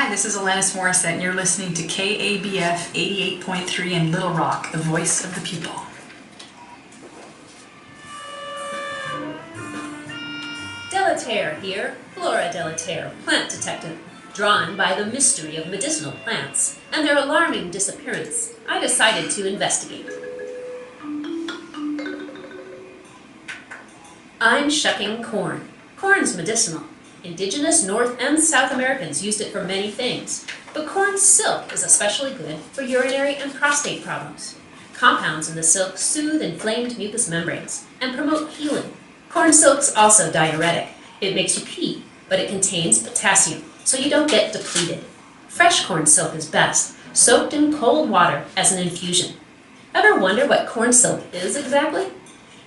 Hi, this is Alanis Morissette, and you're listening to KABF 88.3 in Little Rock, the voice of the people. Delaterre here, Flora Delaterre, plant detective. Drawn by the mystery of medicinal plants and their alarming disappearance, I decided to investigate. I'm shucking corn. Corn's medicinal. Indigenous North and South Americans used it for many things, but corn silk is especially good for urinary and prostate problems. Compounds in the silk soothe inflamed mucous membranes and promote healing. Corn silk's also diuretic. It makes you pee, but it contains potassium, so you don't get depleted. Fresh corn silk is best, soaked in cold water as an infusion. Ever wonder what corn silk is exactly?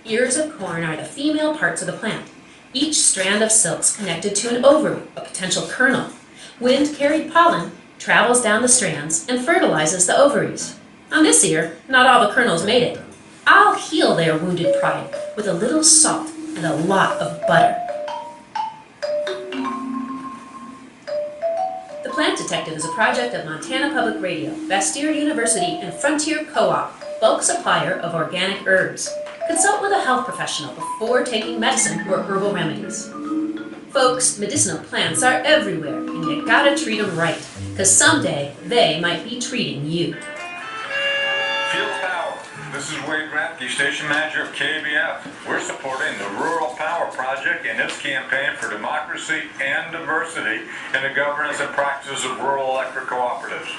Ears of corn are the female parts of the plant. Each strand of silk's connected to an ovary, a potential kernel. Wind-carried pollen travels down the strands and fertilizes the ovaries. On this ear, not all the kernels made it. I'll heal their wounded pride with a little salt and a lot of butter. The Plant Detective is a project of Montana Public Radio, Bastyr University, and Frontier Co-op, bulk supplier of organic herbs. Consult with a health professional before taking medicine or herbal remedies. Folks, medicinal plants are everywhere, and you gotta treat them right, because someday they might be treating you. Feel the power. This is Wade Ratke, Station Manager of KABF. We're supporting the Rural Power Project and its campaign for democracy and diversity in the governance and practices of rural electric cooperatives.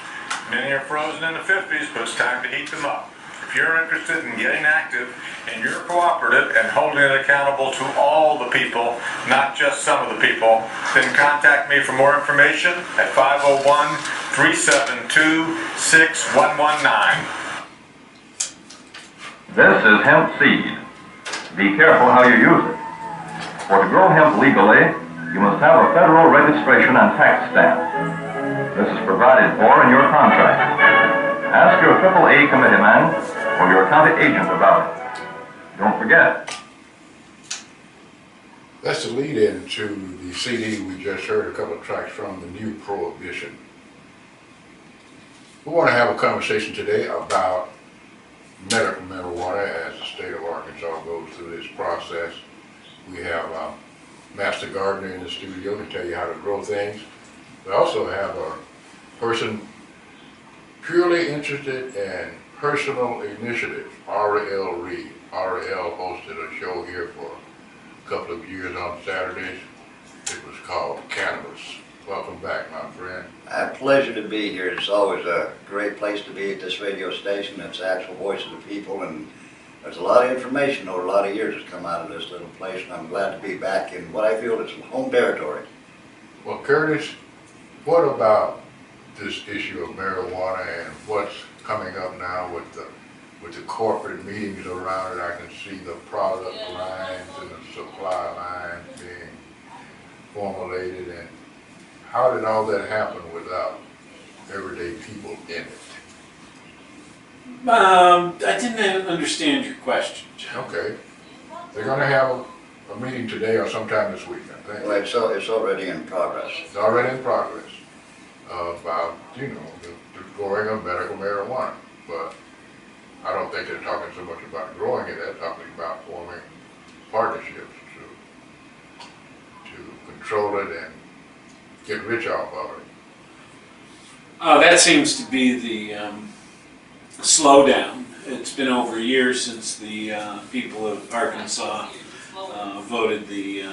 Many are frozen in the 50s, but it's time to heat them up. If you're interested in getting active in your cooperative and holding it accountable to all the people, not just some of the people, then contact me for more information at 501-372-6119. This is hemp seed. Be careful how you use it. For to grow hemp legally, you must have a federal registration and tax stamp. This is provided for in your contract. Ask your AAA committee man or your county agent about it. Don't forget. That's the lead-in to the CD we just heard a couple of tracks from, The New Prohibition. We want to have a conversation today about medical marijuana as the state of Arkansas goes through this process. We have a master gardener in the studio to tell you how to grow things. We also have a person purely interested in personal initiatives, R.L. Reed. R.L. hosted a show here for a couple of years on Saturdays. It was called Cannabis. Welcome back, my friend. A pleasure to be here. It's always a great place to be at this radio station. It's the actual voice of the people, and there's a lot of information over a lot of years that's come out of this little place, and I'm glad to be back in what I feel is home territory. Well, Curtis, what about this issue of marijuana and what's coming up now with the corporate meetings around it? I can see the product lines and the supply lines being formulated, and how did all that happen without everyday people in it? I didn't understand your question, John. Okay. They're going to have a meeting today or sometime this week, I think. Well, it's already in progress. It's already in progress about, the growing of medical marijuana. But I don't think they're talking so much about growing it, they're talking about forming partnerships to control it and get rich off of it. That seems to be the slowdown. It's been over a year since the people of Arkansas voted the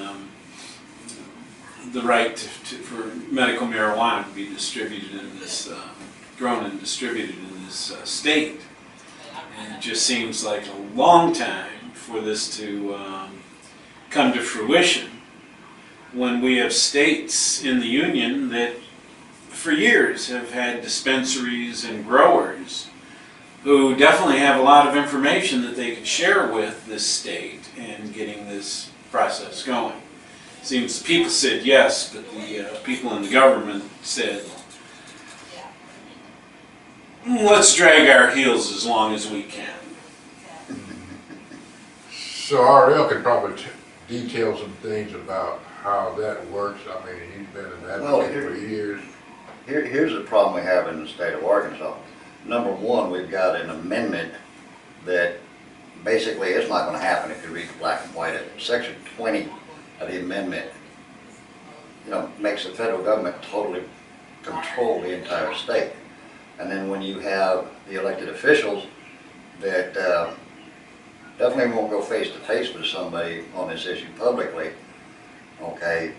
right for medical marijuana to be distributed in this, grown and distributed in this state. And it just seems like a long time for this to come to fruition when we have states in the union that for years have had dispensaries and growers who definitely have a lot of information that they could share with this state in getting this process going. It seems the people said yes, but the people in the government said, let's drag our heels as long as we can. So RL can probably detail some things about how that works. I mean, he's been an advocate for years. here's the problem we have in the state of Arkansas. Number one, we've got an amendment that basically it's not going to happen if you read the black and white of it. Section 20 of the amendment, makes the federal government totally control the entire state. And then when you have the elected officials that definitely won't go face to face with somebody on this issue publicly, okay,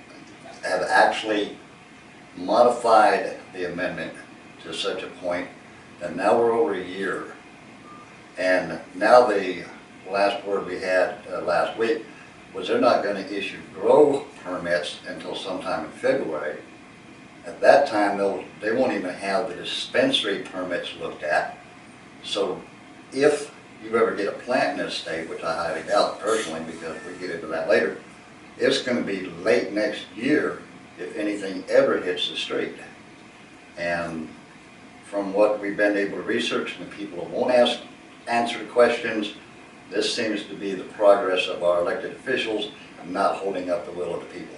have actually modified the amendment to such a point that now we're over a year. And now the last word we had last week was they're not going to issue grow permits until sometime in February. At that time, they won't even have the dispensary permits looked at. So if you ever get a plant in this state, which I highly doubt personally because we get into that later, it's going to be late next year if anything ever hits the street. And from what we've been able to research and the people who won't answer the questions, this seems to be the progress of our elected officials not holding up the will of the people.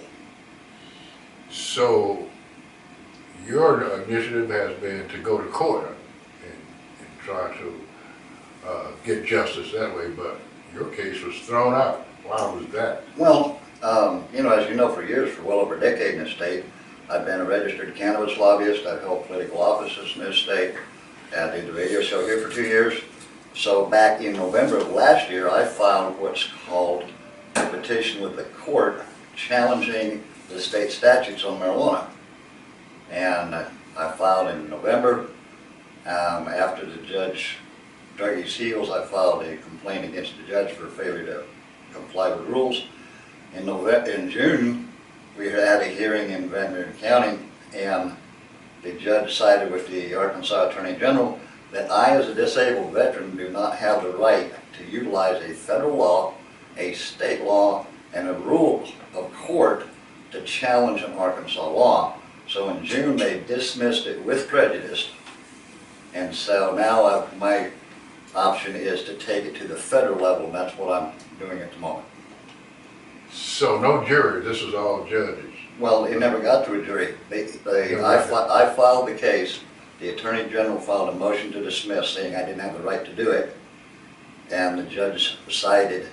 So your initiative has been to go to court and try to get justice that way, but your case was thrown out. Why was that? Well, as you know, for years, for well over a decade in this state, I've been a registered cannabis lobbyist. I've held political offices in this state. I did the radio show here for 2 years. So back in November of last year, I filed what's called a petition with the court challenging the state statutes on marijuana. And I filed in November. After the judge dug his heels, I filed a complaint against the judge for failure to comply with rules. In June, we had a hearing in Van Buren County, and the judge sided with the Arkansas Attorney General that I, as a disabled veteran, do not have the right to utilize a federal law, a state law, and a rule of court to challenge an Arkansas law. So in June, they dismissed it with prejudice, and so now my option is to take it to the federal level, and that's what I'm doing at the moment. So no jury, this is all judges. Well, it never got to a jury. I filed the case. The Attorney General filed a motion to dismiss, saying I didn't have the right to do it, and the judge sided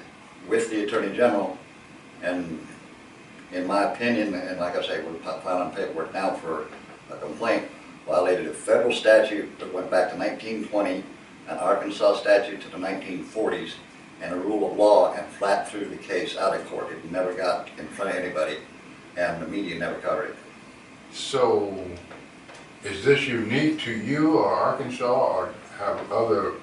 with the Attorney General, and in my opinion, and like I say, we're filing paperwork now for a complaint, violated a federal statute that went back to 1920, an Arkansas statute to the 1940s, and a rule of law, and flat threw the case out of court. It never got in front of anybody, and the media never covered it. So, is this unique to you or Arkansas, or have other?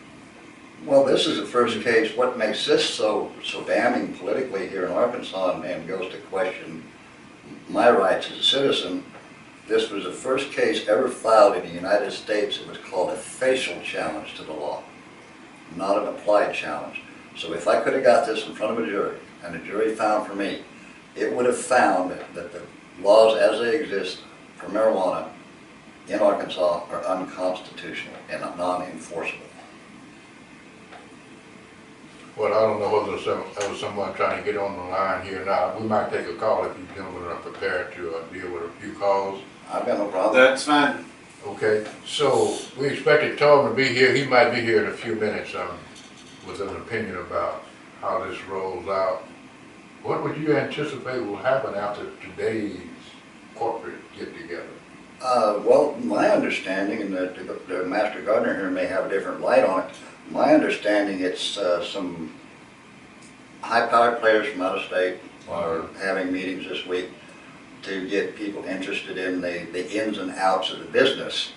Well, this is the first case. What makes this so damning politically here in Arkansas and goes to question my rights as a citizen, this was the first case ever filed in the United States. It was called a facial challenge to the law, not an applied challenge. So if I could have got this in front of a jury, and the jury found for me, it would have found that the laws as they exist for marijuana in Arkansas are unconstitutional and non-enforceable. Well, I don't know whether there was someone trying to get on the line here now. We might take a call if you gentlemen are prepared to deal with a few calls. I've got no problem. That's fine. Okay, so we expected Tom to be here. He might be here in a few minutes with an opinion about how this rolls out. What would you anticipate will happen after today's corporate get-together? Well, my understanding, and the Master Gardener here may have a different light on it, my understanding it's some high-powered players from out of state are having meetings this week to get people interested in the ins and outs of the business.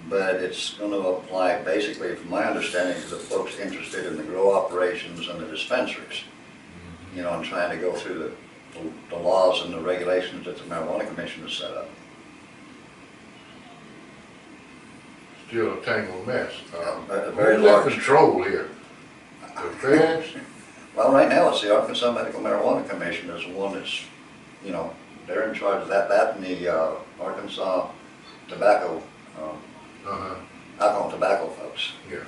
But it's going to apply basically, from my understanding, to the folks interested in the grow operations and the dispensaries. And trying to go through the laws and the regulations that the Marijuana Commission has set up. Still a tangled mess. A very who's in large control here? The feds? Well, right now it's the Arkansas Medical Marijuana Commission is the one that's, they're in charge of that and the Arkansas tobacco, alcohol and tobacco folks. Yeah.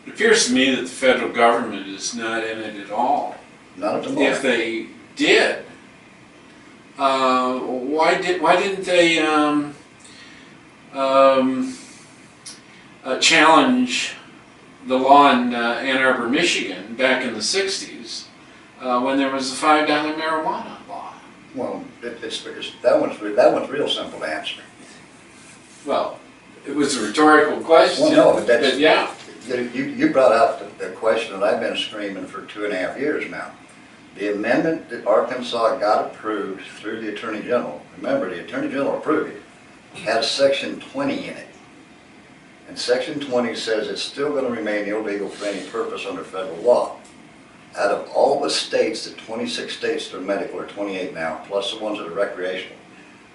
It appears to me that the federal government is not in it at all. Not at the moment. If they did, why didn't they challenge the law in Ann Arbor, Michigan, back in the 60s, when there was a $5 marijuana law. Well, that one's real simple to answer. Well, it was a rhetorical question. Well, no, but that's, yeah. You brought out the question that I've been screaming for 2.5 years now. The amendment that Arkansas got approved through the Attorney General, remember, the Attorney General approved it, has Section 20 in it. And Section 20 says it's still going to remain illegal for any purpose under federal law. Out of all the states, the 26 states that are medical, or 28 now, plus the ones that are recreational,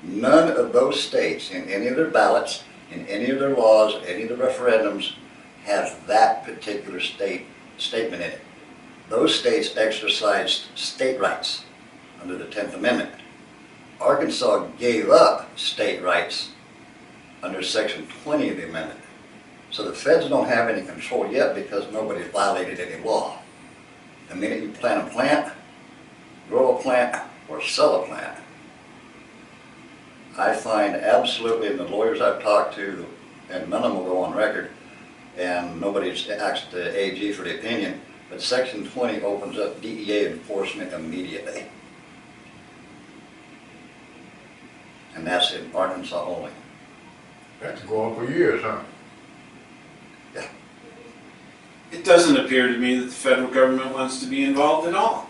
none of those states, in any of their ballots, in any of their laws, any of the referendums, has that particular statement in it. Those states exercised state rights under the 10th Amendment. Arkansas gave up state rights under Section 20 of the amendment. So the feds don't have any control yet because nobody's violated any law. The minute you plant a plant, grow a plant, or sell a plant, I find absolutely, and the lawyers I've talked to, and none of them will go on record, and nobody's asked the AG for the opinion, but Section 20 opens up DEA enforcement immediately. And that's in Arkansas only. That's going on for years, huh? Yeah. It doesn't appear to me that the federal government wants to be involved at all.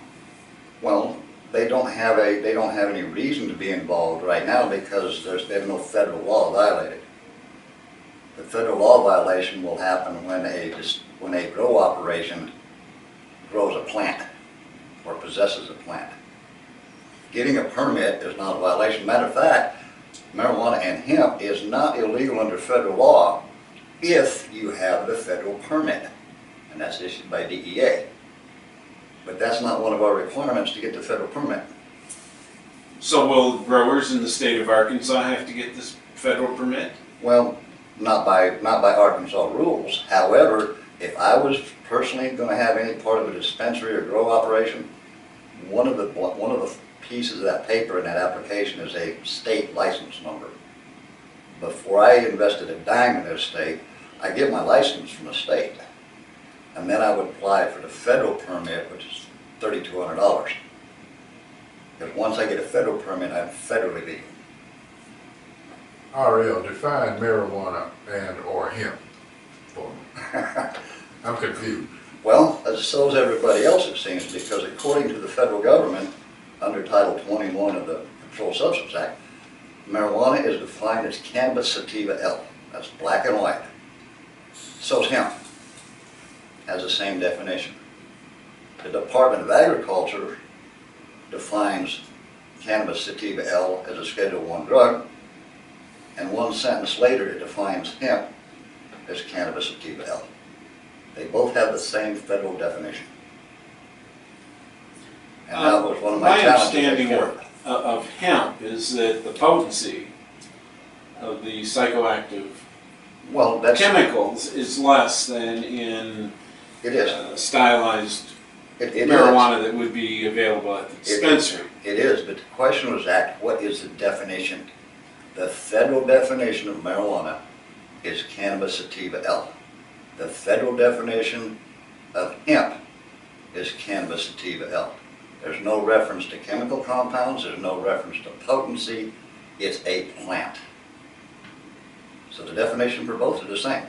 Well, they don't have any reason to be involved right now because there's no federal law violated. The federal law violation will happen when a grow operation grows a plant or possesses a plant. Getting a permit is not a violation. Matter of fact, marijuana and hemp is not illegal under federal law if you have the federal permit, and that's issued by DEA. But that's not one of our requirements to get the federal permit. So will growers in the state of Arkansas have to get this federal permit? Well, not by Arkansas rules. However, if I was personally going to have any part of a dispensary or grow operation, one of the pieces of that paper in that application is a state license number. Before I invested a dime in this state, I get my license from the state, and then I would apply for the federal permit, which is $3,200. Because once I get a federal permit, I'm federally legal. RL, define marijuana and or hemp for me. I'm confused. Well, so is everybody else, it seems, because according to the federal government, under Title 21 of the Controlled Substance Act, marijuana is defined as cannabis sativa L. That's black and white. So is hemp. Has the same definition. The Department of Agriculture defines cannabis sativa L as a Schedule I drug, and one sentence later it defines hemp as cannabis sativa L. They both have the same federal definition. And that was one of my challenges in understanding court. of hemp is that the potency of the psychoactive Well, that's, chemicals is less than in it is. stylized It is. marijuana that would be available at the dispensary. It is, but the question was asked, what is the definition? The federal definition of marijuana is cannabis sativa L. The federal definition of hemp is cannabis sativa L. There's no reference to chemical compounds, there's no reference to potency, it's a plant. So the definition for both are the same.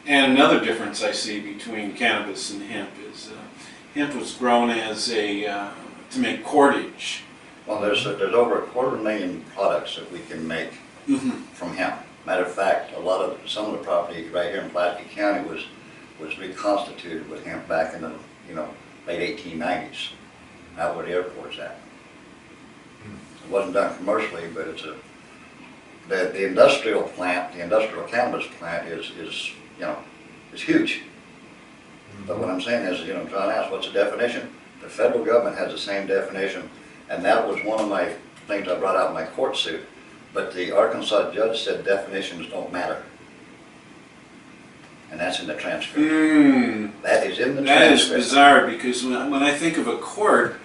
And another difference I see between cannabis and hemp is hemp was grown as a to make cordage. Well, there's over 250,000 products that we can make from hemp. Matter of fact, some of the property right here in Pulaski County was reconstituted with hemp back in the late 1890s, out where the airport's at. It wasn't done commercially, but it's the industrial plant, the industrial cannabis plant is huge. But what I'm saying is, John asked, what's the definition? The federal government has the same definition, and that was one of my things I brought out in my court suit. But the Arkansas judge said definitions don't matter. And that's in the transcript. That is in the transcript. That is bizarre because when I think of a court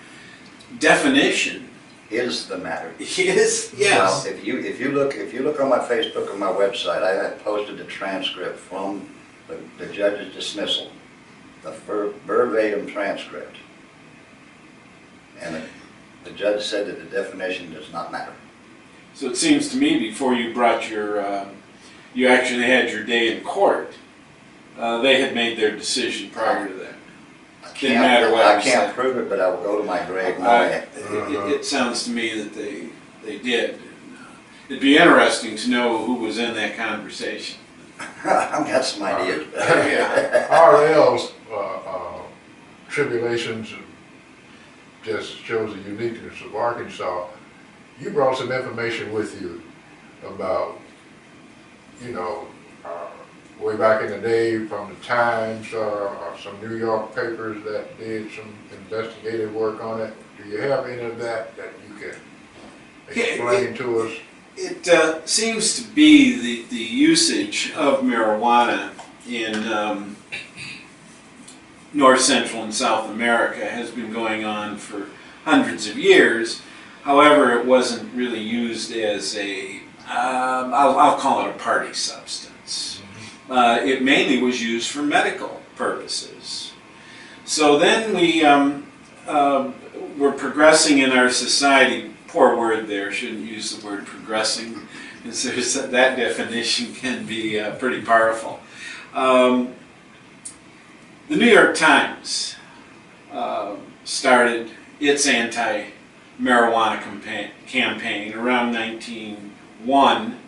definition, is the matter. Yes, yes. Well, if you look on my Facebook or my website, I posted a transcript from the judge's dismissal, the verbatim transcript. And the judge said that the definition does not matter. So it seems to me before you brought your, you actually had your day in court, they had made their decision prior to that. Didn't matter what I you can't said. prove it, but I will go to my grave knowing it. It sounds to me that they did. And, it'd be interesting to know who was in that conversation. I've got some ideas. Yeah. RL's tribulations just shows the uniqueness of Arkansas. You brought some information with you about, way back in the day from the Times or some New York papers that did some investigative work on it. Do you have any of that you can explain to us? It seems to be the usage of marijuana in North, Central, and South America has been going on for hundreds of years. However, it wasn't really used as a, I'll call it a party substance. It mainly was used for medical purposes. So then we were progressing in our society. Poor word there, shouldn't use the word progressing, because that definition can be pretty powerful. The New York Times started its anti-marijuana campaign around 1901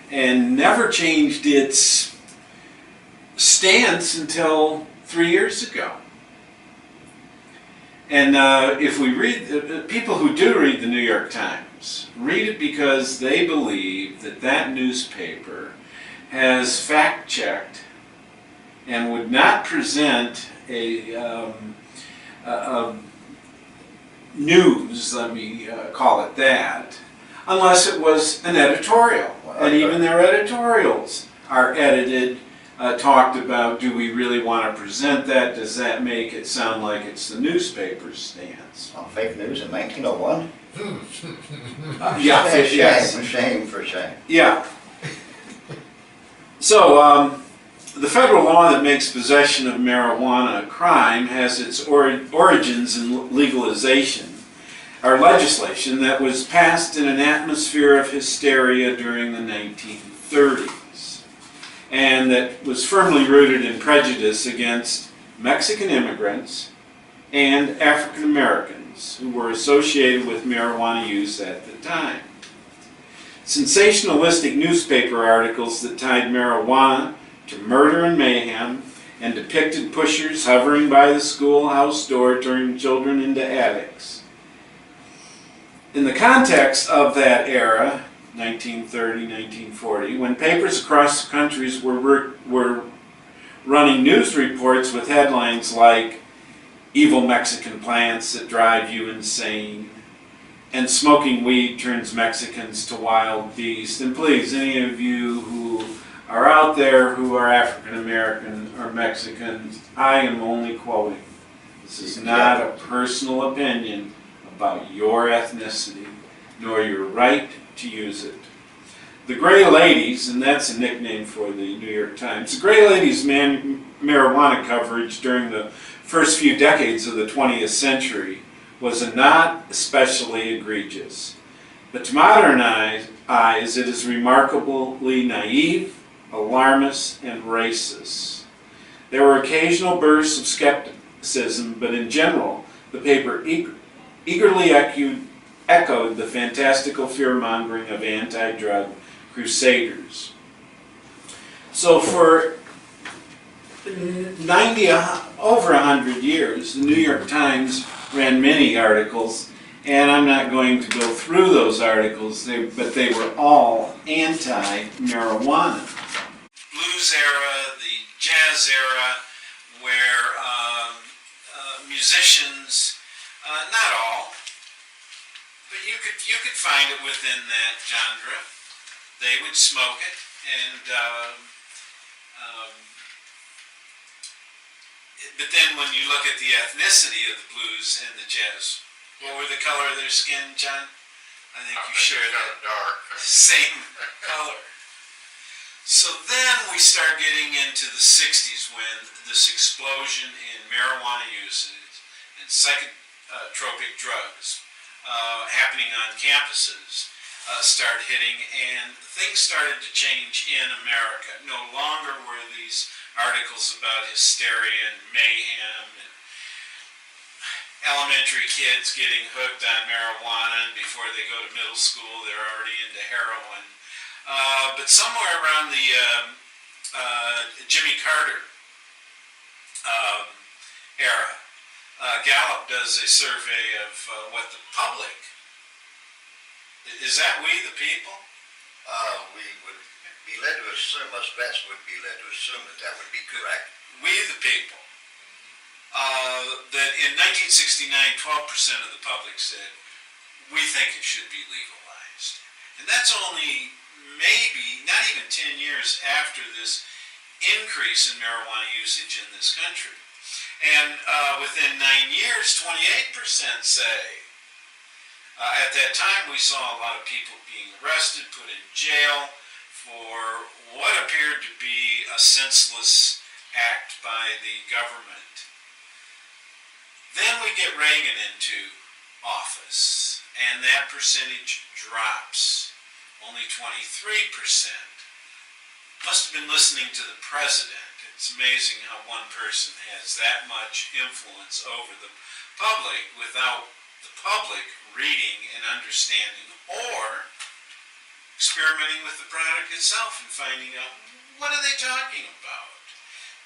and never changed its stance until 3 years ago. And if we read, the people who do read the New York Times, read it because they believe that that newspaper has fact-checked and would not present a news, let me call it that, unless it was an editorial. And even their editorials are edited, talked about, do we really want to present that? Does that make it sound like it's the newspaper's stance? On fake news in 1901? Yeah, yes. Shame for shame. Yeah. So, the federal law that makes possession of marijuana a crime has its origins in legalization, or legislation that was passed in an atmosphere of hysteria during the 1930s, and that was firmly rooted in prejudice against Mexican immigrants and African Americans who were associated with marijuana use at the time. Sensationalistic newspaper articles that tied marijuana to murder and mayhem and depicted pushers hovering by the schoolhouse door turning children into addicts. In the context of that era, 1930, 1940, when papers across the countries were running news reports with headlines like "Evil Mexican Plants That Drive You Insane," and "Smoking Weed Turns Mexicans to Wild Beasts." And please, any of you who are out there who are African American or Mexicans, I am only quoting. This is not a personal opinion about your ethnicity, nor your right to use it. The Gray Ladies, and that's a nickname for the New York Times, the Gray Ladies' marijuana coverage during the first few decades of the 20th century was not especially egregious. But to modern eyes, it is remarkably naive, alarmist, and racist. There were occasional bursts of skepticism, but in general, the paper eagerly echoed the fantastical fear-mongering of anti-drug crusaders. So for over 100 years, the New York Times ran many articles, and I'm not going to go through those articles, but they were all anti-marijuana. Blues era, the jazz era, where musicians, not all, but you could find it within that genre. They would smoke it, and but then when you look at the ethnicity of the blues and the jazz, what were the color of their skin, John? I think I you think share it's that kinda dark. same color. So then we start getting into the 60s when this explosion in marijuana usage and psychotropic drugs happening on campuses start hitting, and things started to change in America. No longer were these articles about hysteria and mayhem and elementary kids getting hooked on marijuana, and before they go to middle school they're already into heroin. But somewhere around the Jimmy Carter era, Gallup does a survey of what the public, is that we the people? We would be led to assume, us vets would be led to assume that that would be correct. We the people. That in 1969, 12% of the public said, we think it should be legalized. And that's only maybe, not even 10 years after this increase in marijuana usage in this country. And within 9 years, 28% say. At that time, we saw a lot of people being arrested, put in jail for what appeared to be a senseless act by the government. Then we get Reagan into office, and that percentage drops. Only 23%. Must have been listening to the president. It's amazing how one person has that much influence over the public without the public reading and understanding or experimenting with the product itself and finding out what are they talking about.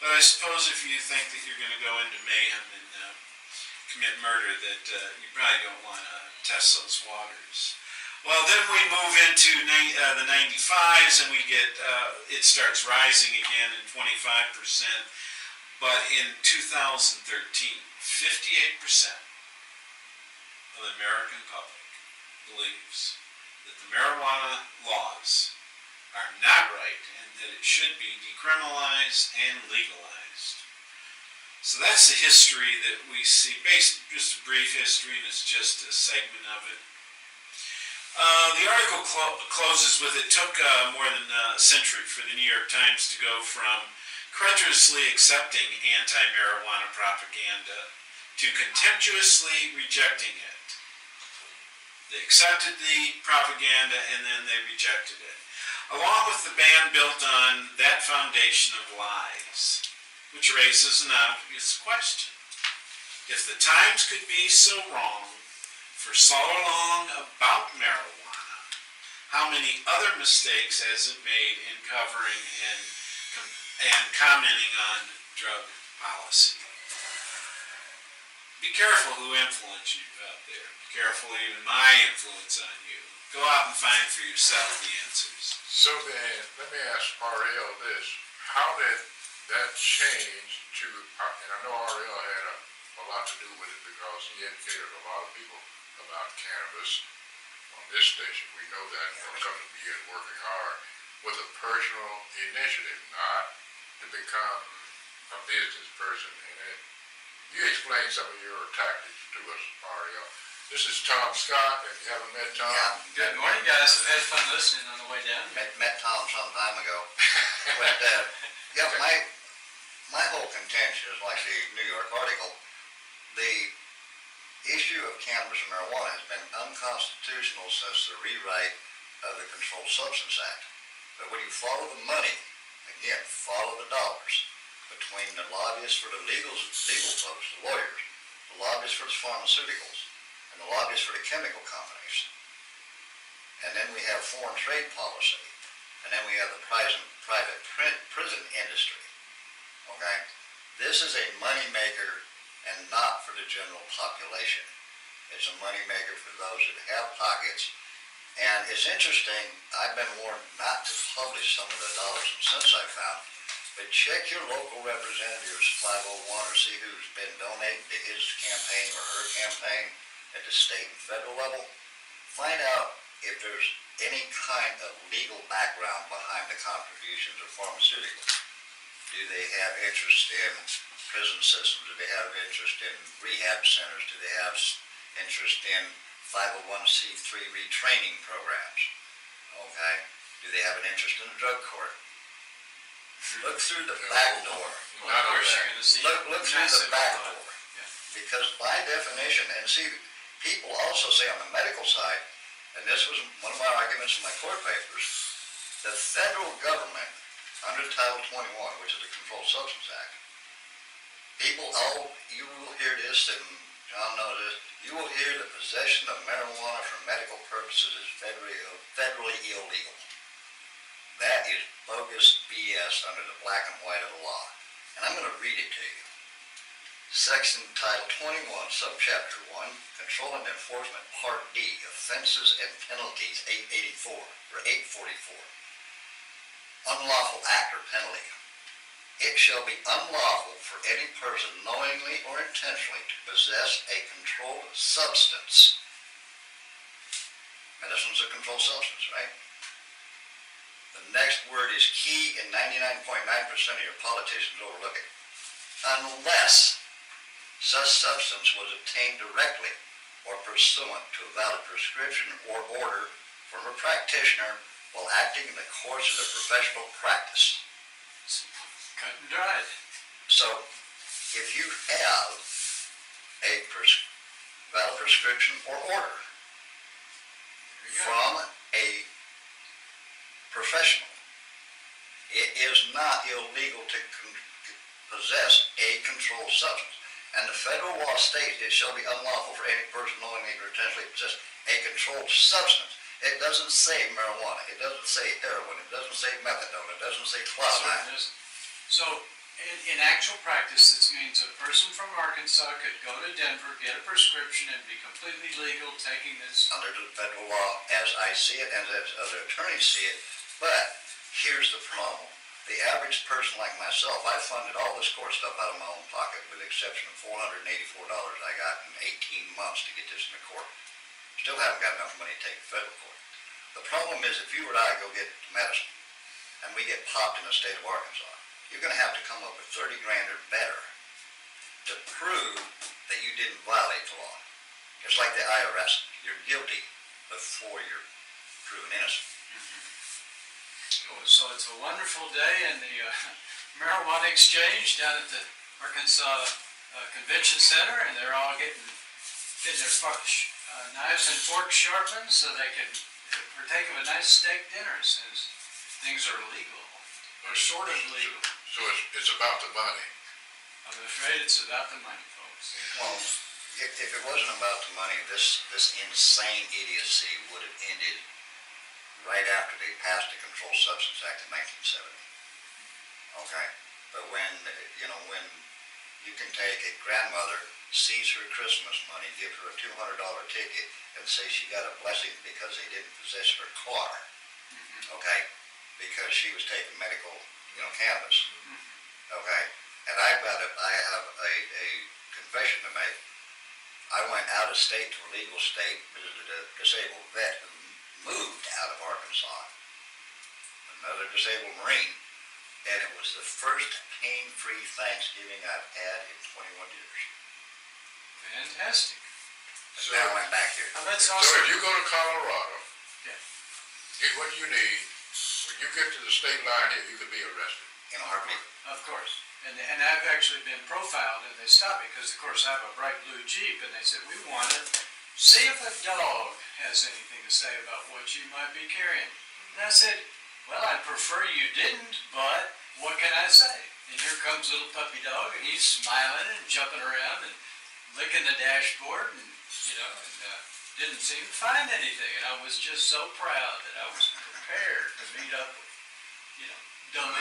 But I suppose if you think that you're going to go into mayhem and commit murder, that you probably don't want to test those waters. Well, then we move into the 95s, and we get, it starts rising again in 25%. But in 2013, 58% of the American public believes that the marijuana laws are not right and that it should be decriminalized and legalized. So that's the history that we see, just a brief history, and it's just a segment of it. The article closes with, it took more than a century for the New York Times to go from credulously accepting anti-marijuana propaganda to contemptuously rejecting it. They accepted the propaganda and then they rejected it, along with the ban built on that foundation of lies, which raises an obvious question. If the Times could be so wrong for so long about marijuana, how many other mistakes has it made in covering and commenting on drug policy? Be careful who influences you out there. Be careful even my influence on you. Go out and find for yourself the answers. So then, let me ask Ariel this. How did that change to, and I know Ariel had a lot to do with it because he educated a lot of people about cannabis on this station. We know that from something to be working hard with a personal initiative, not to become a business person in it. You explain some of your tactics to us, Ariel. This is Tom Scott. If you haven't met Tom, Yeah. Good morning, guys. I've had fun listening on the way down. Met Tom some time ago. But, yeah, my whole contention is like the New York article. The issue of cannabis and marijuana has been unconstitutional since the rewrite of the Controlled Substance Act. But when you follow the money, again, follow the dollars between the lobbyists for the legal folks, the lawyers, the lobbyists for the pharmaceuticals, and the lobbyists for the chemical companies. And then we have foreign trade policy. And then we have the private prison industry. Okay? This is a moneymaker and not for the general population. It's a moneymaker for those that have pockets. And it's interesting, I've been warned not to publish some of the dollars and cents I found, but check your local representative's 501 or see who's been donating to his campaign or her campaign at the state and federal level. Find out if there's any kind of legal background behind the contributions of pharmaceuticals. Do they have interest in prison systems? Do they have interest in rehab centers? Do they have interest in 501c3 retraining programs. Okay? Do they have an interest in the drug court? Look through the back door. Well, of course, you're going to see Look through the massive back flood. door. Because by definition, and see, people also say on the medical side, and this was one of my arguments in my court papers, the federal government, under Title 21, which is the Controlled Substance Act, you will hear this, and John knows this, you will hear the possession of marijuana for medical purposes is federally illegal. That is bogus BS under the black and white of the law. And I'm going to read it to you. Section Title 21, Subchapter 1, Control and Enforcement, Part D, Offenses and Penalties, 884, or 844. Unlawful act or penalty. It shall be unlawful for any person knowingly or intentionally to possess a controlled substance. Medicine's a controlled substance, right? The next word is key, and 99.9% of your politicians overlook it. Unless such substance was obtained directly or pursuant to a valid prescription or order from a practitioner while acting in the course of their professional practice. Cut and dried. So, if you have a valid prescription or order from a professional, it is not illegal to possess a controlled substance. And the federal law states it shall be unlawful for any person knowingly or intentionally possess a controlled substance. It doesn't say marijuana. It doesn't say heroin. It doesn't say methadone. It doesn't say clonidine. So, in actual practice, this means a person from Arkansas could go to Denver, get a prescription, and be completely legal taking this. Under the federal law, as I see it, and as other attorneys see it. But here's the problem. The average person like myself, I funded all this court stuff out of my own pocket, with the exception of $484 I got in 18 months to get this in the court. Still haven't got enough money to take to federal court. The problem is, if you or I go get medicine, and we get popped in the state of Arkansas, you're going to have to come up with 30 grand or better to prove that you didn't violate the law. It's like the IRS. You're guilty before you're proven innocent. So it's a wonderful day in the marijuana exchange down at the Arkansas Convention Center, and they're all getting their knives and forks sharpened so they can partake of a nice steak dinner since things are legal, or sort of legal. So it's about the money. I'm afraid it's about the money, folks. Well, if it wasn't about the money, this insane idiocy would have ended right after they passed the Controlled Substance Act in 1970. Okay? But when you can take a grandmother, seize her Christmas money, give her a $200 ticket, and say she got a blessing because they didn't possess her car. Okay? Because she was taking medical, cannabis. Okay? And I have a confession to make. I went out of state to a legal state, visited a disabled vet who moved out of Arkansas, another disabled Marine, and it was the first pain-free Thanksgiving I've had in 21 years. Fantastic. So, Now I'm back here. Well, that's so awesome. if you go to Colorado, Yeah. get what you need, when you get to the state line here, you could be arrested. In a heartbeat. Of course. And I've actually been profiled, and they stopped me because, of course, I have a bright blue Jeep, and they said, we want to see if a dog has anything to say about what you might be carrying. And I said, well, I prefer you didn't, but what can I say? And here comes little puppy dog, and he's smiling and jumping around and licking the dashboard, and, didn't seem to find anything. And I was just so proud that I was prepared to meet up with, dummy,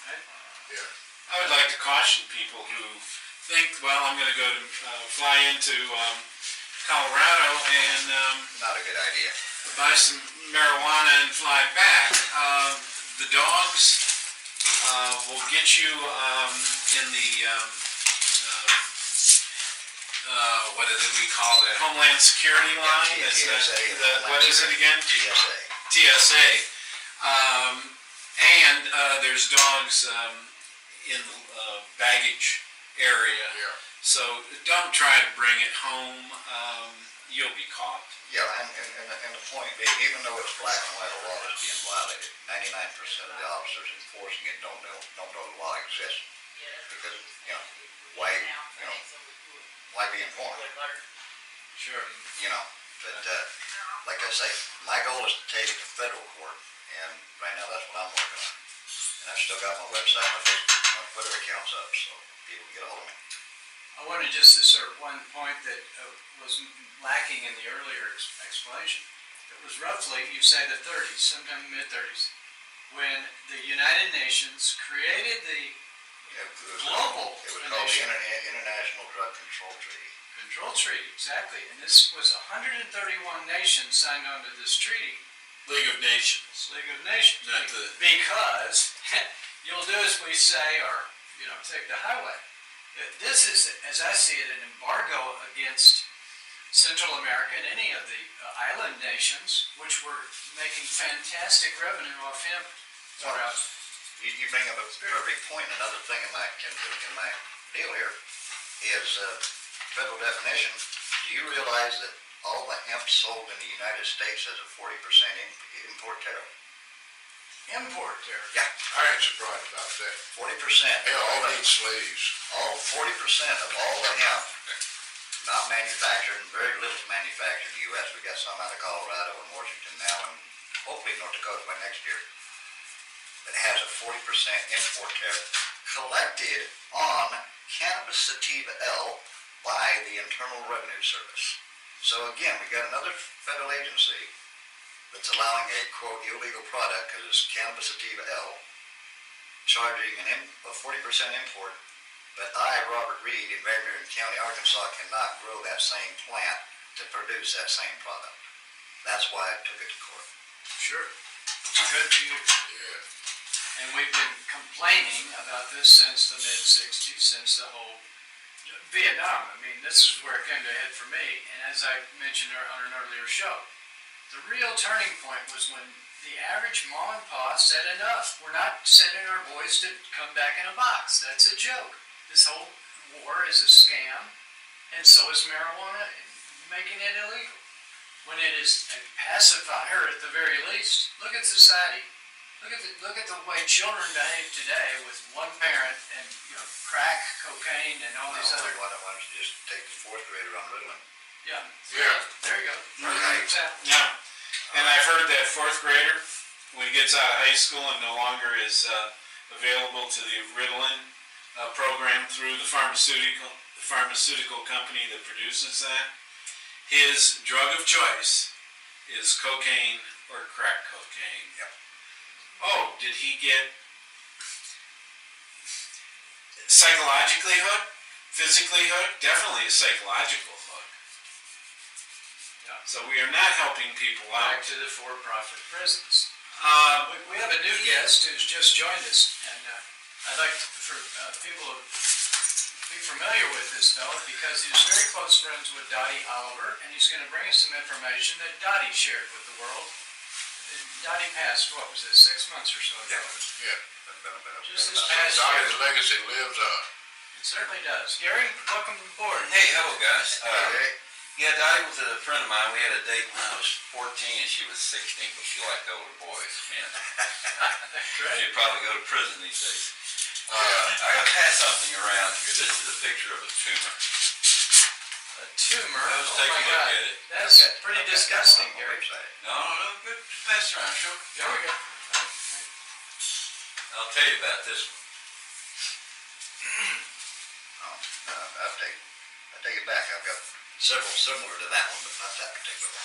right? Yeah. I would like to caution people who think, well, I'm going to go to fly into Colorado and Not a good idea. buy some marijuana and fly back. The dogs will get you in the what is it we call it? Homeland Security line. Yeah, TSA. What is it again? TSA. TSA. And there's dogs in the baggage area. Yeah. So don't try to bring it home. You'll be caught. Yeah, and the point being, even though it's black and white, a law is being violated, 99% of the officers enforcing it don't know the law exists. Because, why be informed? Sure. But like I say, my goal is to take it to federal court, and right now that's what I'm working on. And I've still got my website, my Facebook, my Twitter accounts up, so people can get a hold of me. I wanted just to assert one point that was lacking in the earlier explanation. It was roughly, you say the 30s, sometime mid-30s, when the United Nations created the global It was called the International Drug Control Treaty. Control Treaty, exactly. And this was 131 nations signed on to this treaty. League of Nations. League of Nations. Not the- Because you'll do as we say, or, take the highway. This is, as I see it, an embargo against Central America and any of the island nations, which were making fantastic revenue off hemp. You bring up a perfect point. Another thing in my deal here is federal definition. Do you realize that all the hemp sold in the United States has a 40% import tariff? Import tariff. Yeah, I ain't surprised about that. 40%. Hell, they need slaves. All 40% of all the hemp not manufactured, and very little manufactured in the U.S. We got some out of Colorado and Washington now, and hopefully North Dakota by next year. That has a 40% import tariff collected on cannabis sativa L by the Internal Revenue Service. So again, we got another federal agency that's allowing a quote illegal product because it's cannabis sativa L, charging a 40% import. But I, Robert Reed, in Van Buren County, Arkansas, cannot grow that same plant to produce that same product. That's why I took it to court. Sure. Good for you. Yeah. And we've been complaining about this since the mid-60s, since the whole Vietnam. I mean, this is where it came to a head for me. And as I mentioned on an earlier show, the real turning point was when the average mom and pa said enough. We're not sending our boys to come back in a box. That's a joke. This whole war is a scam, and so is marijuana, making it illegal. When it is a pacifier at the very least. Look at society. Look at the way children behave today with one parent and crack, cocaine, and all these other. Why don't you just take the fourth grader on Ritalin? Yeah. Yeah. There you go. Right. Example. Yeah. And I've heard that fourth grader, when he gets out of high school and no longer is available to the Ritalin program through the pharmaceutical company that produces that, his drug of choice is cocaine or crack cocaine. Yep. Oh, did he get psychologically hooked? Physically hooked? Definitely a psychological hook. Yeah. So we are not helping people out. Back to the for-profit prisons. We have a new guest who's just joined us, and I'd like for people to be familiar with this fellow because he's very close friends with Dottie Oliver, and he's going to bring us some information that Dottie shared with the world. And Dottie passed, what was it, 6 months or so ago? Yeah. Just this past year. Dottie's legacy lives on. It certainly does. Gary, welcome aboard. Hey, hello guys. Okay. Yeah, Dottie was a friend of mine. We had a date when I was 14 and she was 16, but she liked older boys. Man, Great. she'd probably go to prison these days. I gotta pass something around here. This is a picture of a tumor. A tumor? Let's Oh take my a look God. at it. That's pretty disgusting, Gary. No, good. Just pass it around. Sure. There we go. I'll tell you about this one. I take it back. I've got several similar to that one, but not that particular one.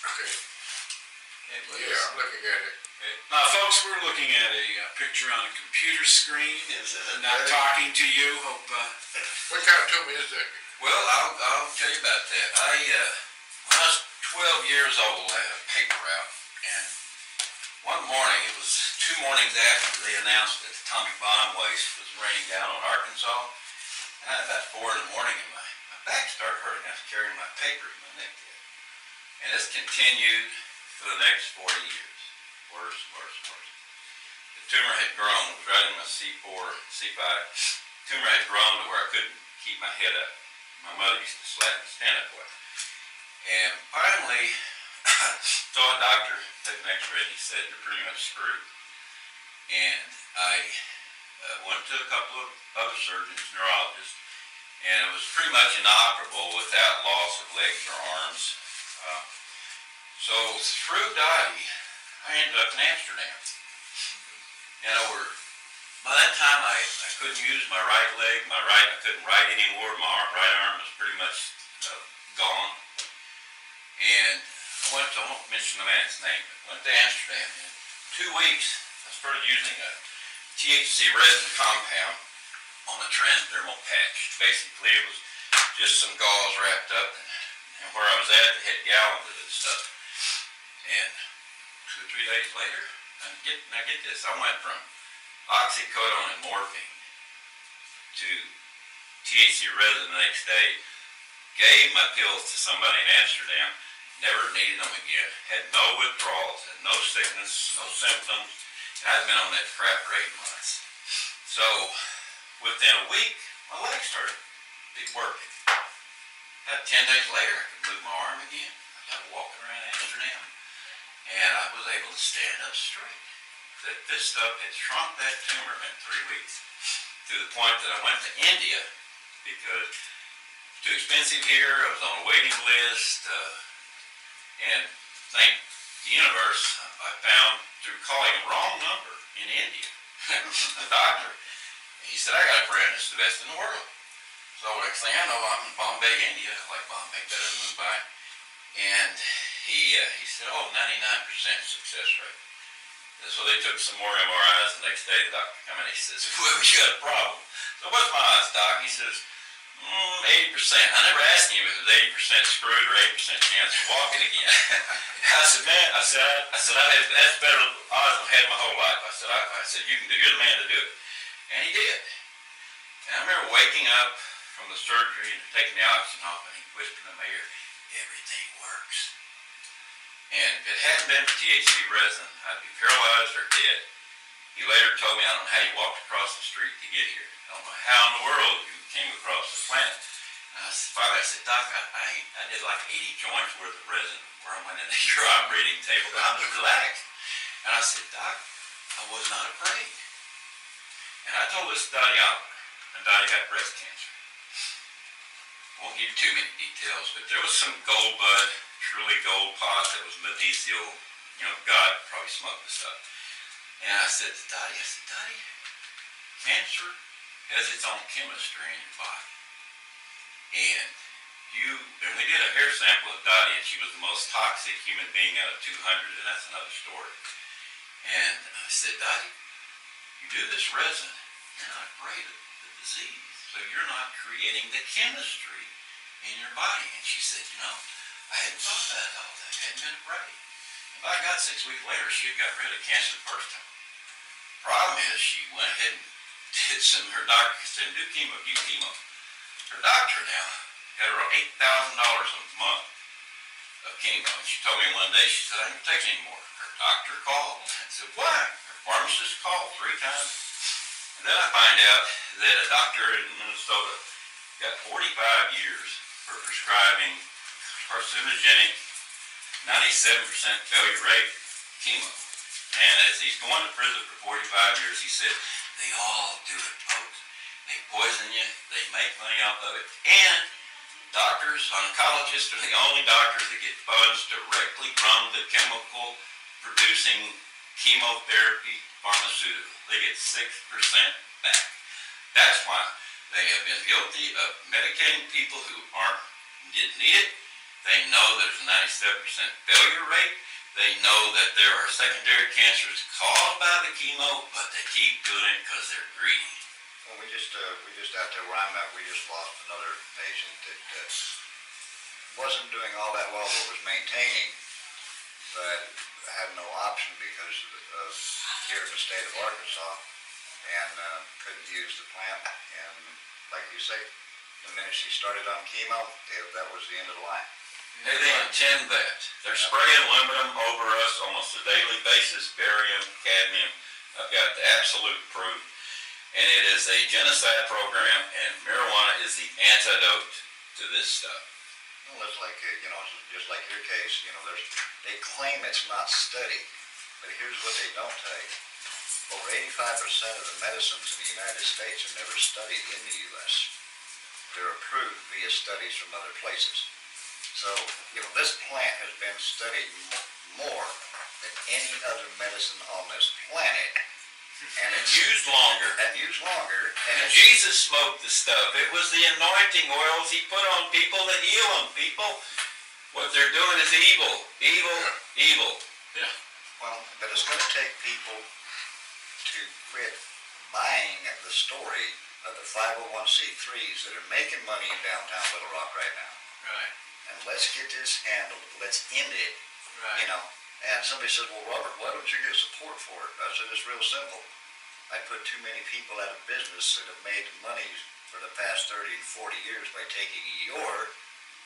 Okay. Yeah, I'm looking at it. Folks, we're looking at a picture on a computer screen. Is it Not talking to you. Hope. What kind of tumor is that? Well, I'll tell you about that. When I was 12 years old, I had a paper route, and one morning, it was 2 mornings after they announced that atomic bomb waste was raining down on Arkansas, and at about 4 in the morning, and my back started hurting. I was carrying my paper in my neck there. And this continued for the next 40 years. Worse. The tumor had grown. It was right in my C4, C5. Tumor had grown to where I couldn't keep my head up. My mother used to slap me, stand up, boy. And finally, saw a doctor, took an x-ray, and he said, you're pretty much screwed. And I went to a couple of other surgeons, neurologists, and it was pretty much inoperable without loss of legs or arms. So through Dottie, I ended up in Amsterdam. And by that time I couldn't use my right leg, I couldn't write anymore, my right arm was pretty much gone. And I won't mention the man's name, but went to Amsterdam. In 2 weeks, I started using a THC resin compound on a transdermal patch. Basically, it was just some gauze wrapped up, and where I was at, they had gallons of this stuff. And 2 or 3 days later, now get this, I went from oxycodone and morphine to THC resin the next day, gave my pills to somebody in Amsterdam, never needed them again, had no withdrawals, had no sickness, no symptoms, and I'd been on that crap for 8 months. So within a week, my legs started working. About 10 days later, I could move my arm again. I got walking around Amsterdam, and I was able to stand up straight. That this stuff had shrunk that tumor in 3 weeks, to the point that I went to India because it's too expensive here. I was on a waiting list, and thank the universe, I found through calling a wrong number in India, a doctor. He said, I got a friend that's the best in the world. So next thing I know, I'm in Bombay, India. I like Bombay better than Mumbai. And he said, 99% success rate. And so they took some more MRIs. The next day, the doctor came in and he says, well, you got a problem. So what's my odds, doc? He says, 80%. I never asked him if it was 80% screwed or 80% chance of walking again. I said, man, that's better odds I've had my whole life. I said, you're the man to do it. And he did. And I remember waking up from the surgery and taking the oxygen off, and he whispered in my ear, everything works. And if it hadn't been for THC resin, I'd be paralyzed or dead. He later told me, I don't know how you walked across the street to get here. I don't know how in the world you came across the planet. And finally I said, Doc, I did like 80 joints worth of resin before I went into your operating table, but I was relaxed. And I said, Doc, I was not afraid. And I told this to Dottie Oliver, and Dottie got breast cancer. Won't give you too many details, but there was some gold bud, truly gold pot that was medicinal. God probably smoked the stuff. And I said to Dottie, cancer has its own chemistry in your body. And we did a hair sample of Dottie, and she was the most toxic human being out of 200, and that's another story. And I said, Dottie, you do this resin, you're not afraid of the disease, so you're not creating the chemistry in your body. And she said, I hadn't thought about it all day. I hadn't been afraid. And by God, 6 weeks later, she had got rid of cancer the first time. Problem is, she went ahead and did her doctor said, do chemo. Her doctor now got her $8,000 a month of chemo. And she told me one day, she said, I don't take any more. Her doctor called and said, why? Her pharmacist called 3 times. And then I find out that a doctor in Minnesota got 45 years for prescribing carcinogenic, 97% failure rate chemo. And as he's going to prison for 45 years, he said, they all do it, folks. They poison you, they make money off of it, and doctors, oncologists are the only doctors that get funds directly from the chemical producing chemotherapy pharmaceutical. They get 6% back. That's why they have been guilty of medicating people who didn't need it. They know there's a 97% failure rate. They know that there are secondary cancers caused by the chemo, but they keep doing it because they're greedy. Well, we just out there where I'm at, we just lost another patient that wasn't doing all that well, but was maintaining, but had no option because of here in the state of Arkansas, and couldn't use the plant. And like you say, the minute she started on chemo, that was the end of the line. They intend that. They're spraying aluminum over us almost a daily basis, barium, cadmium, I've got the absolute proof. And it is a genocide program, and marijuana is the antidote to this stuff. Well, it's like, just like your case, they claim it's not studied, but here's what they don't tell you. Over 85% of the medicines in the United States are never studied in the U.S. They're approved via studies from other places. So, this plant has been studied more than any other medicine on this planet. And it's used longer. And Jesus smoked the stuff. It was the anointing oils he put on people that heal them. People, what they're doing is evil. Evil. Yeah. Well, but it's going to take people to quit buying the story of the 501c3s that are making money in downtown Little Rock right now. Right. And let's get this handled. Let's end it. Right. And somebody said, well, Robert, why don't you get support for it? I said, it's real simple. I put too many people out of business that have made money for the past 30 and 40 years by taking your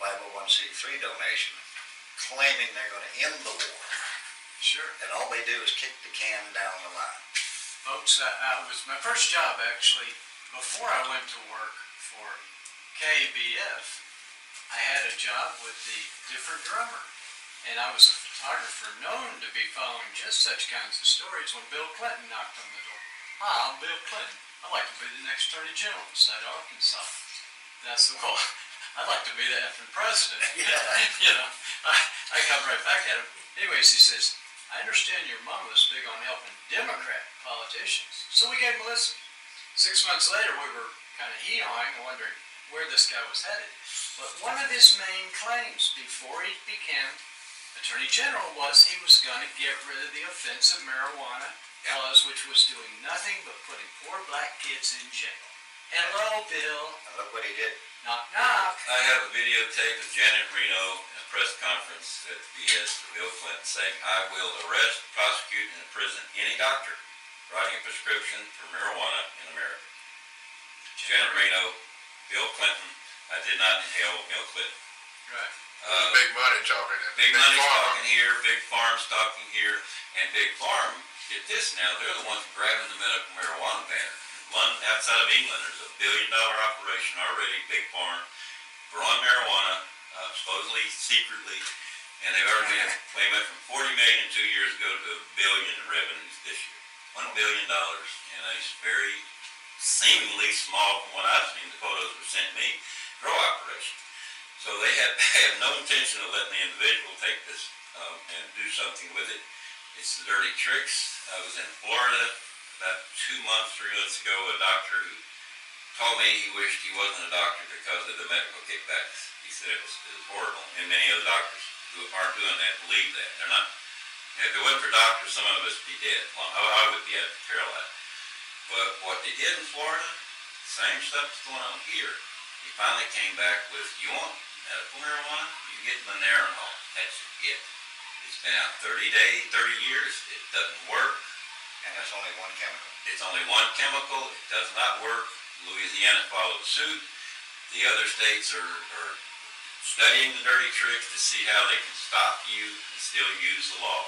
501c3 donation, claiming they're going to end the war. Sure. And all they do is kick the can down the line. Folks, I was my first job actually, before I went to work for KABF, I had a job with the different drummer. And I was a photographer known to be following just such kinds of stories when Bill Clinton knocked on the door. Hi, I'm Bill Clinton. I'd like to be the next Attorney General of the state of Arkansas. And I said, well, I'd like to be the effing president. I come right back at him. Anyways, he says, I understand your mom was big on helping Democrat politicians. So we gave him a listen. 6 months later, we were kind of hee-hawing, wondering where this guy was headed. But one of his main claims before he became Attorney General was he was going to get rid of the offensive marijuana laws, which was doing nothing but putting poor black kids in jail. Hello, Bill. And look what he did. Knock, knock. I have a videotape of Janet Reno in a press conference at the behest of Bill Clinton saying, I will arrest, prosecute, and imprison any doctor writing a prescription for marijuana in America. Janet Reno, Bill Clinton, I did not inhale Bill Clinton. Right. Big money talking. Big money's talking here, big farm's talking here, and big farm, get this now, they're the ones grabbing the medical marijuana banner. One outside of England, there's a $1 billion operation already, big farm, growing marijuana, supposedly secretly, and they've already they went from 40 million 2 years ago to $1 billion in revenues this year. $1 billion in a very seemingly small, from what I've seen, the photos were sent me, grow operation. So they have no intention of letting the individual take this and do something with it. It's the dirty tricks. I was in Florida about 3 months ago, a doctor who told me he wished he wasn't a doctor because of the medical kickbacks. He said it was horrible, and many of the doctors who aren't doing that believe that. They're not. If it wasn't for doctors, some of us would be dead. Well, I would be paralyzed. But what they did in Florida, same stuff that's going on here. He finally came back with, you want medical marijuana? You get Monarenol. That's it. It's been out 30 years. It doesn't work. And it's only one chemical. It's only one chemical. It does not work. Louisiana followed suit. The other states are studying the dirty tricks to see how they can stop you and still use the law.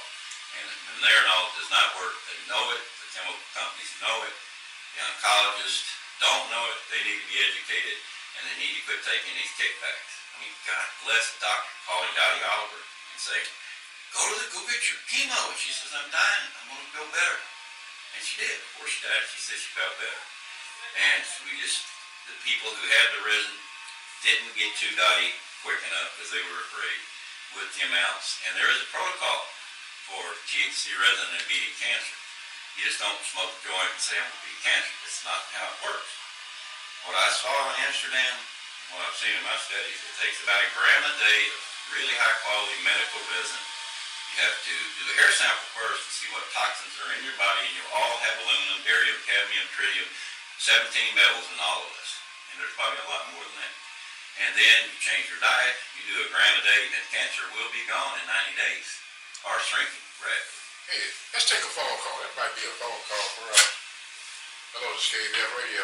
And Monarenol does not work. They know it. The chemical companies know it. The oncologists don't know it. They need to be educated, and they need to quit taking these kickbacks. I mean, God bless the doctor calling Dottie Oliver and saying, go get your chemo. And she says, I'm dying. I'm going to feel better. And she did. Before she died, she said she felt better. And the people who had the resin didn't get to Dottie quick enough because they were afraid with the amounts. And there is a protocol for THC resin and beating cancer. You just don't smoke a joint and say I'm going to beat cancer. That's not how it works. What I saw in Amsterdam, what I've seen in my studies, it takes about 1 gram a day of really high quality medical resin. You have to do a hair sample first and see what toxins are in your body, and you all have aluminum, barium, cadmium, tritium, 17 metals in all of us. And there's probably a lot more than that. And then you change your diet, you do 1 gram a day, and cancer will be gone in 90 days, or shrinking rapidly. Hey, let's take a phone call. That might be a phone call for us. Hello, this is KABF Radio.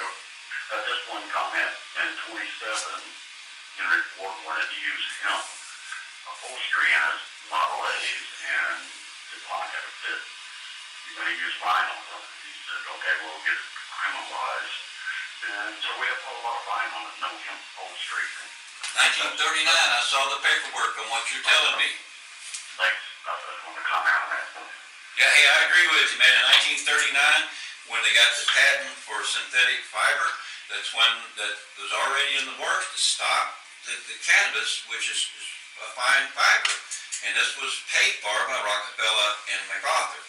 Just one comment. In 27, Henry Ford wanted to use hemp upholstery in his Model A's, and DuPont had a fit. you're gonna use vinyl. He said, okay, we'll get it criminalized. And so we have to put a lot of vinyl and no hemp upholstery. 1939, I saw the paperwork on what you're telling me. Thanks, I just want to comment on that. Yeah, hey, I agree with you, man. In 1939, when they got the patent for synthetic fiber, that's when that was already in the works to stop the cannabis, which is a fine fiber. And this was paid for by Rockefeller and MacArthur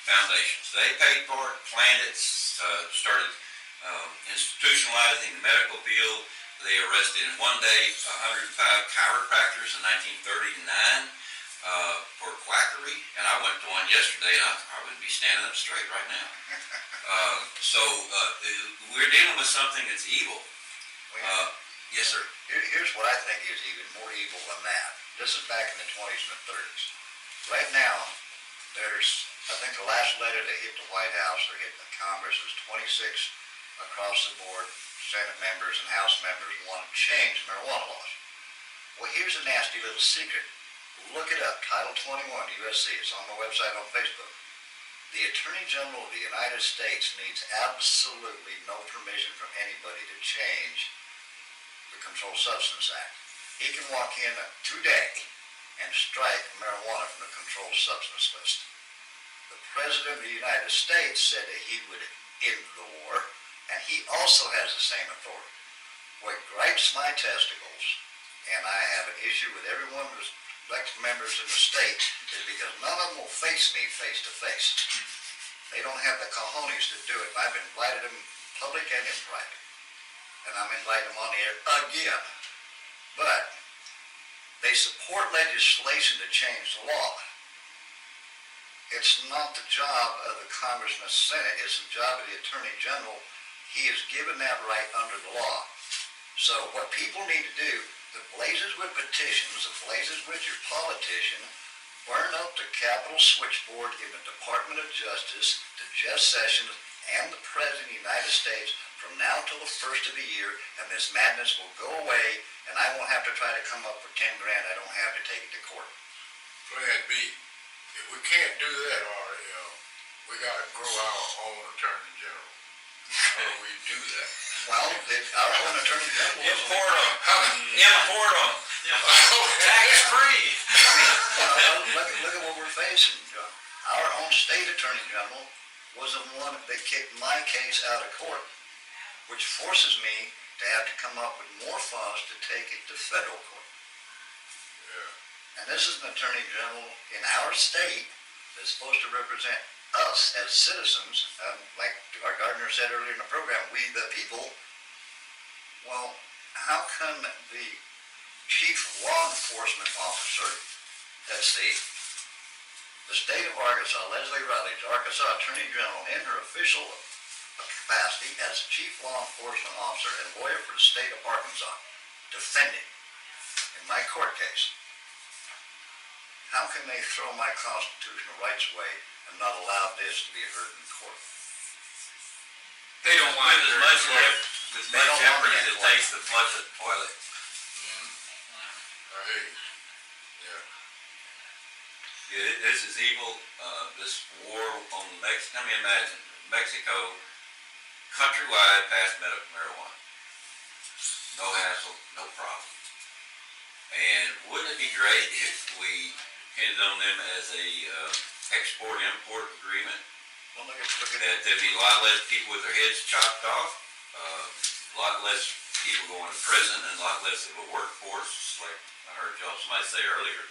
foundations. They paid for it, planned it, started institutionalizing the medical field. They arrested in one day 105 chiropractors in 1939 for quackery, and I went to one yesterday, and I wouldn't be standing up straight right now. So we're dealing with something that's evil. Yes, sir. Here's what I think is even more evil than that. This is back in the 20s and the 30s. Right now, there's, I think the last letter that hit the White House or hit the Congress is 26 across the board Senate members and House members want to change marijuana laws. Well, here's a nasty little secret. Look it up, Title 21, USC. It's on my website on Facebook. The Attorney General of the United States needs absolutely no permission from anybody to change the Controlled Substance Act. He can walk in today and strike marijuana from the Controlled Substance List. The President of the United States said that he would end the war, and he also has the same authority. What gripes my testicles, and I have an issue with every one of the elected members in the state, is because none of them will face me face to face. They don't have the cojones to do it. I've invited them public and in private. And I'm inviting them on the air again. But they support legislation to change the law. It's not the job of the Congress and the Senate, it's the job of the Attorney General. He is given that right under the law. So what people need to do, the blazes with petitions, the blazes with your politician, burn up the Capitol switchboard in the Department of Justice to Jeff Sessions and the President of the United States from now till the first of the year, and this madness will go away, and I won't have to try to come up with 10 grand I don't have to take it to court. Plan B. If we can't do that, we got to grow our own Attorney General. How do we do that? Well, our own Attorney General is Import them. Tax-free. Look at what we're facing. Our own state Attorney General was the one that kicked my case out of court, which forces me to have to come up with more funds to take it to federal court. Yeah. And this is an Attorney General in our state that's supposed to represent us as citizens, like our Gardner said earlier in the program, we the people. Well, how come the chief law enforcement officer, that's the state of Arkansas, Leslie Rutledge, Arkansas Attorney General, in her official capacity as chief law enforcement officer and lawyer for the state of Arkansas, defending in my court case? How can they throw my constitutional rights away and not allow this to be heard in court? They don't want as much jeopardy as it takes to flush the toilet. I hear you. Yeah. This is evil. This war on Mexico. I mean, imagine Mexico countrywide passed medical marijuana. No hassle, no problem. And wouldn't it be great if we handed on them as a export-import agreement? Well, look at That there'd be a lot less people with their heads chopped off, a lot less people going to prison, and a lot less of a workforce, like I heard somebody say earlier.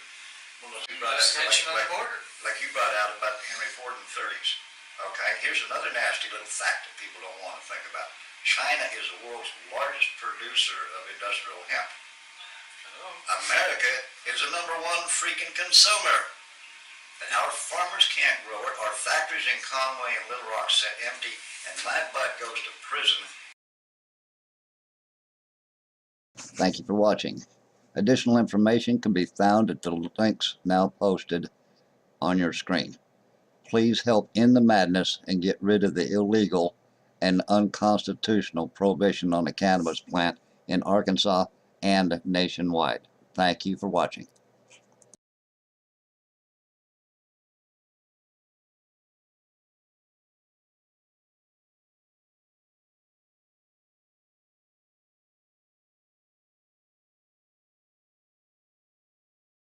Well, you brought like you brought out about Henry Ford in the 30s. Okay, here's another nasty little fact that people don't want to think about. China is the world's largest producer of industrial hemp. America is the #1 freaking consumer. And our farmers can't grow it. Our factories in Conway and Little Rock sit empty, and my butt goes to prison. Thank you for watching. Additional information can be found at the links now posted on your screen. Please help end the madness and get rid of the illegal and unconstitutional prohibition on the cannabis plant in Arkansas and nationwide. Thank you for watching.